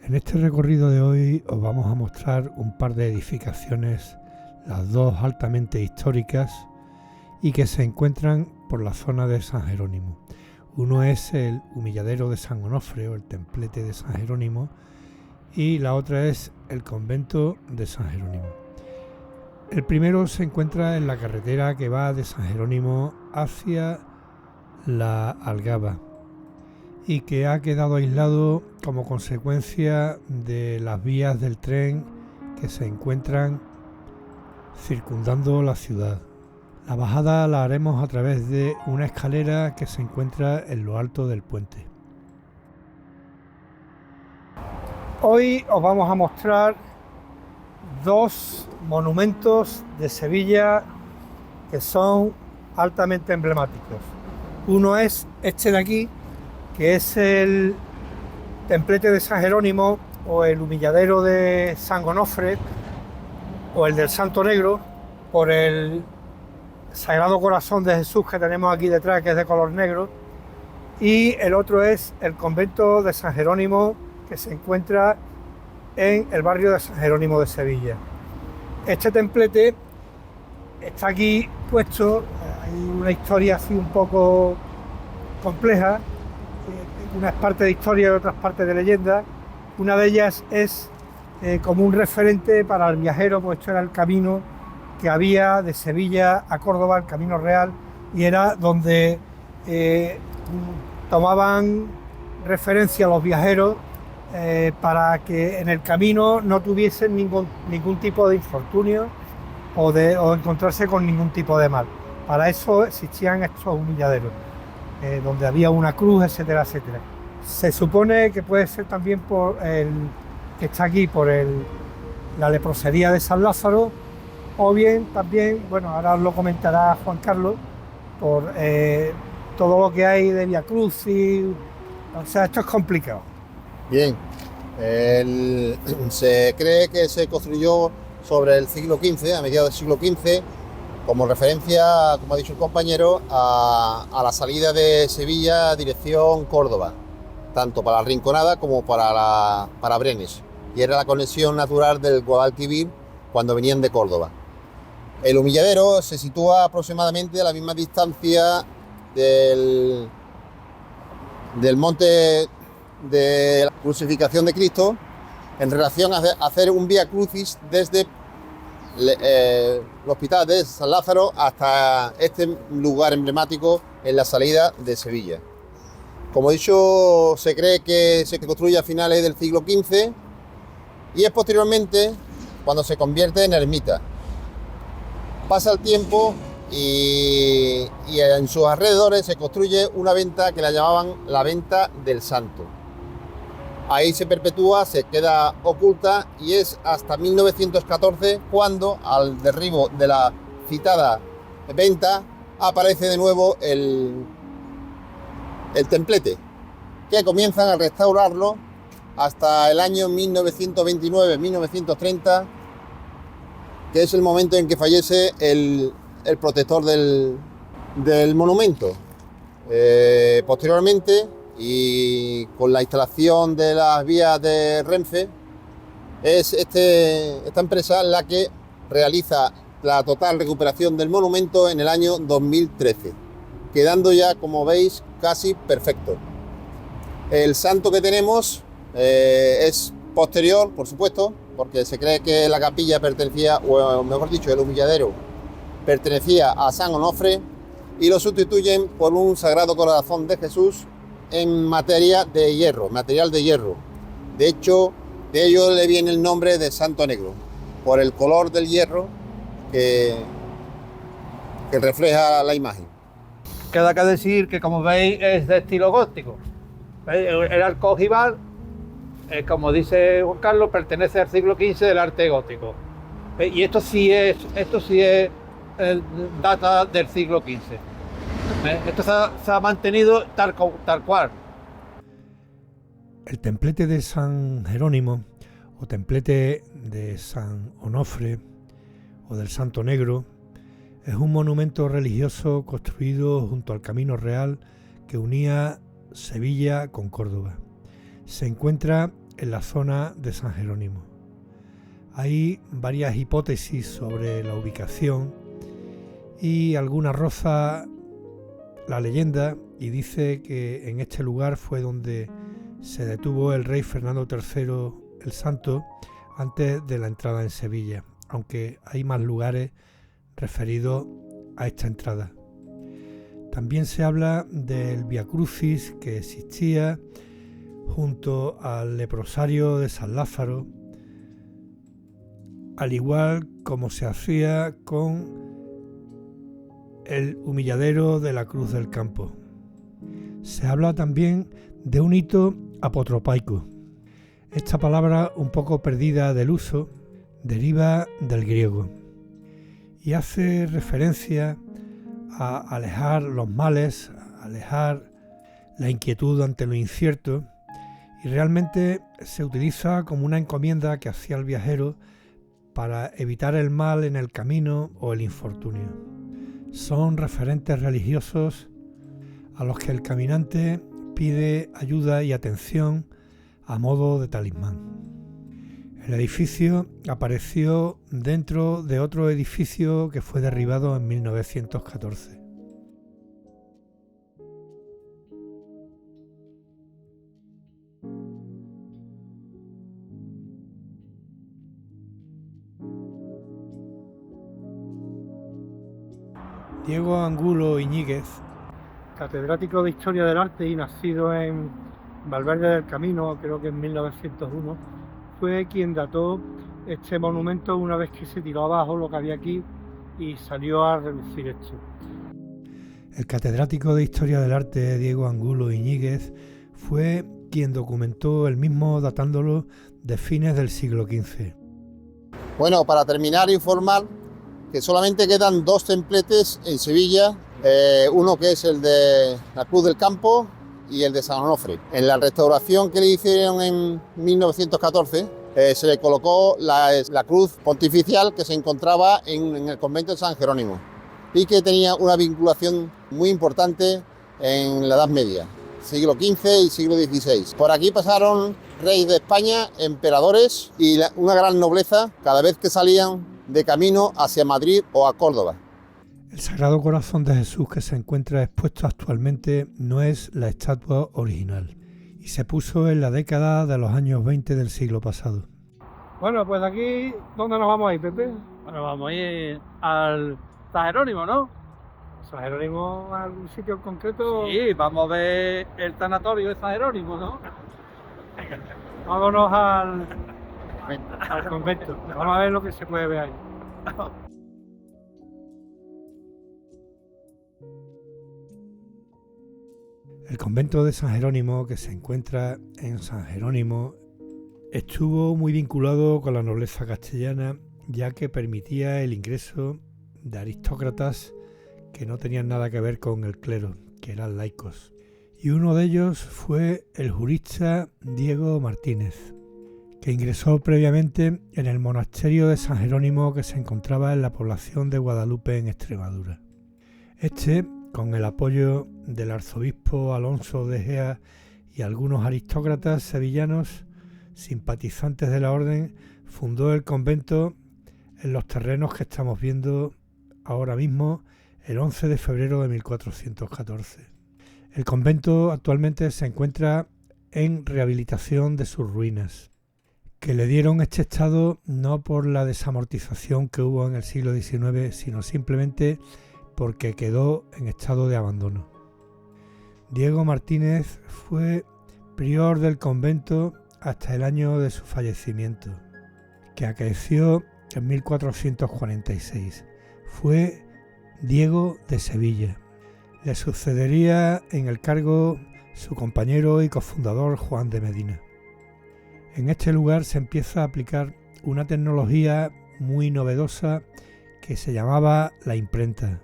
En este recorrido de hoy os vamos a mostrar un par de edificaciones, las dos altamente históricas y que se encuentran por la zona de San Jerónimo. Uno es el humilladero de San Onofre o el templete de San Jerónimo y la otra es el convento de San Jerónimo. El primero se encuentra en la carretera que va de San Jerónimo hacia la Algaba y que ha quedado aislado como consecuencia de las vías del tren que se encuentran circundando la ciudad. La bajada la haremos a través de una escalera que se encuentra en lo alto del puente. Hoy os vamos a mostrar dos monumentos de Sevilla que son altamente emblemáticos. Uno es este de aquí, que es el templete de San Jerónimo o el humilladero de San Onofre o el del Santo Negro, por el Sagrado Corazón de Jesús que tenemos aquí detrás, que es de color negro, y el otro es el convento de San Jerónimo, que se encuentra en el barrio de San Jerónimo de Sevilla. Este templete está aquí puesto, hay una historia así un poco compleja, unas partes de historia y otras partes de leyenda. Una de ellas es como un referente para el viajero, pues esto era el camino que había de Sevilla a Córdoba, el camino real, y era donde tomaban referencia a los viajeros para que en el camino no tuviesen ningún tipo de infortunio o encontrarse con ningún tipo de mal. Para eso existían estos humilladeros, donde había una cruz, etcétera, etcétera. Se supone que puede ser también por el que está aquí, por la leprosería de San Lázaro, o bien también, bueno, ahora os lo comentará Juan Carlos, por todo lo que hay de Vía Crucis. O sea, esto es complicado. Bien, se cree que se construyó sobre el siglo XV, a mediados del siglo XV, como referencia, como ha dicho el compañero, a la salida de Sevilla dirección Córdoba, tanto para la Rinconada como para Brenes, y era la conexión natural del Guadalquivir cuando venían de Córdoba. El humilladero se sitúa aproximadamente a la misma distancia del monte de la crucificación de Cristo en relación a hacer un vía crucis desde el hospital de San Lázaro hasta este lugar emblemático en la salida de Sevilla. Como he dicho, se cree que se construye a finales del siglo XV y es posteriormente cuando se convierte en ermita. Pasa el tiempo y en sus alrededores se construye una venta que la llamaban la venta del Santo. Ahí se perpetúa, se queda oculta y es hasta 1914 cuando, al derribo de la citada venta, aparece de nuevo el templete, que comienzan a restaurarlo hasta el año 1929-1930, que es el momento en que fallece el protector del monumento. Posteriormente, y con la instalación de las vías de Renfe, es esta empresa la que realiza la total recuperación del monumento en el año 2013, quedando ya, como veis, casi perfecto. El santo que tenemos es posterior, por supuesto, porque se cree que la capilla pertenecía, o mejor dicho, el humilladero pertenecía a San Onofre, y lo sustituyen por un Sagrado Corazón de Jesús en material de hierro. De hecho, de ello le viene el nombre de Santo Negro, por el color del hierro que refleja la imagen. Queda que decir que, como veis, es de estilo gótico. El arco ojival, como dice Juan Carlos, pertenece al siglo XV del arte gótico. Y esto sí es data del siglo XV. Esto se ha mantenido tal cual. El templete de San Jerónimo o templete de San Onofre o del Santo Negro es un monumento religioso construido junto al Camino Real que unía Sevilla con Córdoba. Se encuentra en la zona de San Jerónimo. Hay varias hipótesis sobre la ubicación y alguna roza la leyenda y dice que en este lugar fue donde se detuvo el rey Fernando III el Santo antes de la entrada en Sevilla, aunque hay más lugares referidos a esta entrada. También se habla del Viacrucis que existía junto al leprosario de San Lázaro, al igual como se hacía con el humilladero de la Cruz del Campo. Se habla también de un hito apotropaico. Esta palabra, un poco perdida del uso, deriva del griego y hace referencia a alejar los males, a alejar la inquietud ante lo incierto, y realmente se utiliza como una encomienda que hacía el viajero para evitar el mal en el camino o el infortunio. Son referentes religiosos a los que el caminante pide ayuda y atención a modo de talismán. El edificio apareció dentro de otro edificio que fue derribado en 1914. Diego Angulo Iñiguez, catedrático de Historia del Arte y nacido en Valverde del Camino, creo que en 1901, fue quien dató este monumento una vez que se tiró abajo lo que había aquí y salió a reducir esto. El catedrático de Historia del Arte, Diego Angulo Iñiguez, fue quien documentó el mismo datándolo de fines del siglo XV. Bueno, para terminar, informar que solamente quedan 2 templetes en Sevilla, uno que es el de la Cruz del Campo y el de San Onofre. En la restauración que le hicieron en 1914 se le colocó la cruz pontificial que se encontraba en el convento de San Jerónimo y que tenía una vinculación muy importante en la Edad Media, siglo XV y siglo XVI. Por aquí pasaron reyes de España, emperadores y una gran nobleza cada vez que salían de camino hacia Madrid o a Córdoba. El Sagrado Corazón de Jesús que se encuentra expuesto actualmente no es la estatua original y se puso en la década de los años 20 del siglo pasado. Bueno, pues aquí, ¿dónde nos vamos a ir, Pepe? Bueno, vamos a ir al San Jerónimo, ¿no? ¿San Jerónimo a algún sitio en concreto? Sí, vamos a ver el tanatorio de San Jerónimo, ¿no? Vámonos al convento. Vamos a ver lo que se puede ver ahí. El convento de San Jerónimo, que se encuentra en San Jerónimo, estuvo muy vinculado con la nobleza castellana, ya que permitía el ingreso de aristócratas que no tenían nada que ver con el clero, que eran laicos. Y uno de ellos fue el jurista Diego Martínez, que ingresó previamente en el monasterio de San Jerónimo que se encontraba en la población de Guadalupe, en Extremadura. Este, con el apoyo del arzobispo Alonso de Egea y algunos aristócratas sevillanos simpatizantes de la orden, fundó el convento en los terrenos que estamos viendo ahora mismo el 11 de febrero de 1414. El convento actualmente se encuentra en rehabilitación de sus ruinas, que le dieron este estado no por la desamortización que hubo en el siglo XIX, sino simplemente porque quedó en estado de abandono. Diego Martínez fue prior del convento hasta el año de su fallecimiento, que acaeció en 1446. Fue Diego de Sevilla. Le sucedería en el cargo su compañero y cofundador Juan de Medina. En este lugar se empieza a aplicar una tecnología muy novedosa que se llamaba la imprenta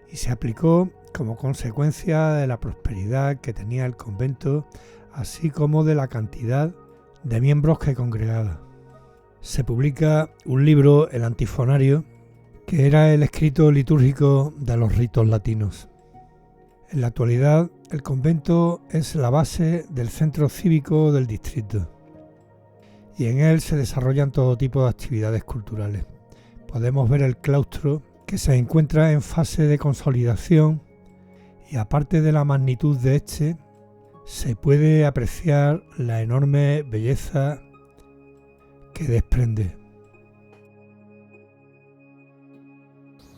y se aplicó como consecuencia de la prosperidad que tenía el convento, así como de la cantidad de miembros que congregaba. Se publica un libro, el Antifonario, que era el escrito litúrgico de los ritos latinos. En la actualidad, el convento es la base del centro cívico del distrito y en él se desarrollan todo tipo de actividades culturales. Podemos ver el claustro, que se encuentra en fase de consolidación, y aparte de la magnitud de este, se puede apreciar la enorme belleza que desprende.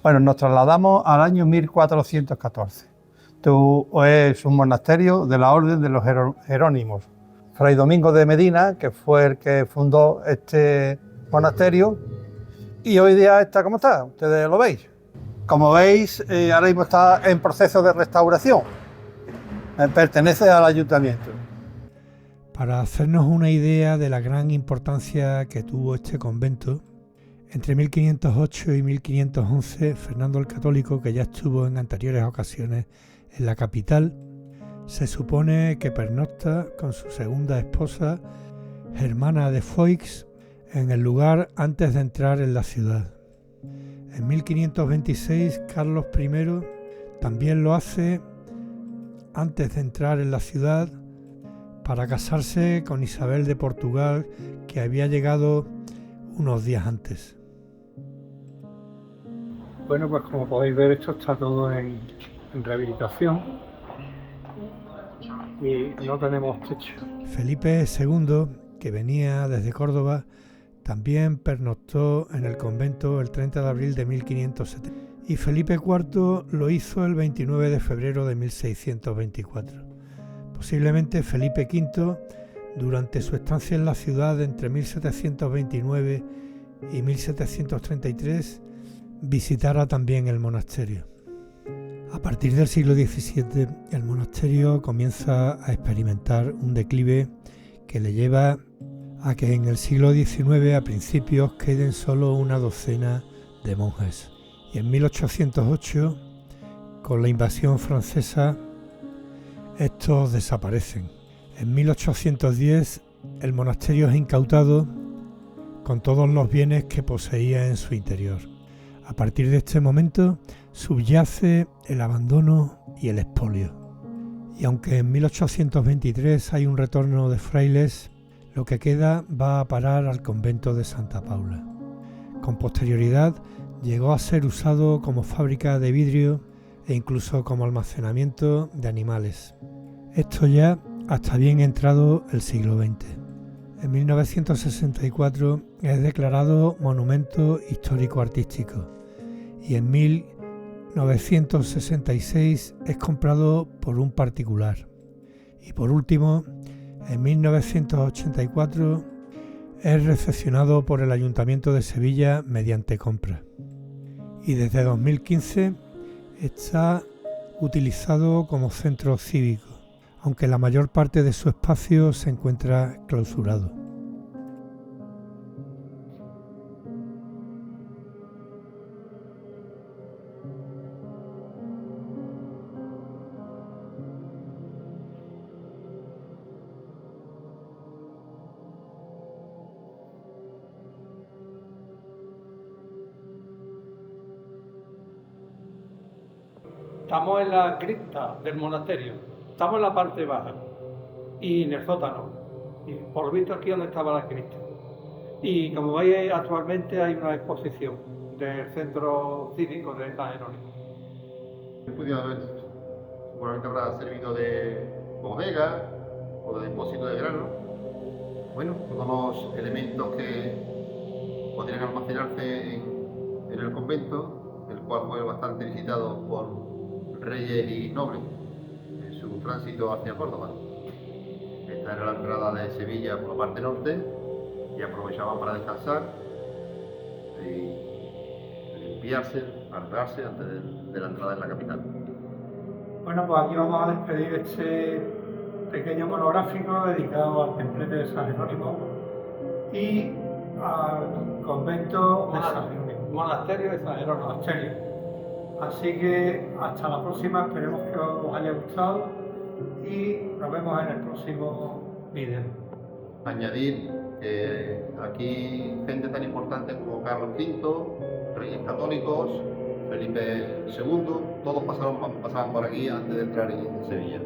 Bueno, nos trasladamos al año 1414. Esto es un monasterio de la Orden de los Jerónimos. Fray Domingo de Medina, que fue el que fundó este monasterio, y hoy día está como está, ustedes lo veis. Como veis, ahora mismo está en proceso de restauración. Pertenece al ayuntamiento. Para hacernos una idea de la gran importancia que tuvo este convento, entre 1508 y 1511, Fernando el Católico, que ya estuvo en anteriores ocasiones en la capital, se supone que pernocta con su segunda esposa, Germana de Foix, en el lugar antes de entrar en la ciudad. En 1526, Carlos I también lo hace antes de entrar en la ciudad para casarse con Isabel de Portugal, que había llegado unos días antes. Bueno, pues como podéis ver, esto está todo en rehabilitación y no tenemos techo. Felipe II, que venía desde Córdoba, también pernoctó en el convento el 30 de abril de 1570 y Felipe IV lo hizo el 29 de febrero de 1624. Posiblemente Felipe V, durante su estancia en la ciudad entre 1729 y 1733, visitara también el monasterio. A partir del siglo XVII, el monasterio comienza a experimentar un declive que le lleva a que en el siglo XIX a principios queden solo una docena de monjes. Y en 1808, con la invasión francesa, estos desaparecen. En 1810, el monasterio es incautado con todos los bienes que poseía en su interior. A partir de este momento subyace el abandono y el expolio. Y aunque en 1823 hay un retorno de frailes, lo que queda va a parar al convento de Santa Paula. Con posterioridad llegó a ser usado como fábrica de vidrio e incluso como almacenamiento de animales. Esto ya hasta bien entrado el siglo XX. En 1964 es declarado Monumento Histórico-Artístico y en 1966 es comprado por un particular. Y por último, en 1984 es recepcionado por el Ayuntamiento de Sevilla mediante compra. Y desde 2015 está utilizado como centro cívico, aunque la mayor parte de su espacio se encuentra clausurado. Estamos en la cripta del monasterio, estamos en la parte baja y en el sótano, y por lo visto aquí donde estaba la cripta. Y como veis, actualmente hay una exposición del centro cívico de San Jerónimo. Seguramente habrá servido de bodega o de depósito de grano. Bueno, todos los elementos que podrían almacenarse en el convento, el cual fue bastante visitado por reyes y nobles en su tránsito hacia Córdoba. Esta era la entrada de Sevilla por la parte norte y aprovechaban para descansar y limpiarse, arreglarse antes de la entrada en la capital. Bueno, pues aquí vamos a despedir este pequeño monográfico dedicado al templete de San Jerónimo y al convento de San Jerónimo. Monasterio de San Jerónimo. Monasterio. Así que hasta la próxima, esperemos que os haya gustado y nos vemos en el próximo vídeo. Añadir que aquí gente tan importante como Carlos V, reyes católicos, Felipe II, todos pasaban por aquí antes de entrar en Sevilla.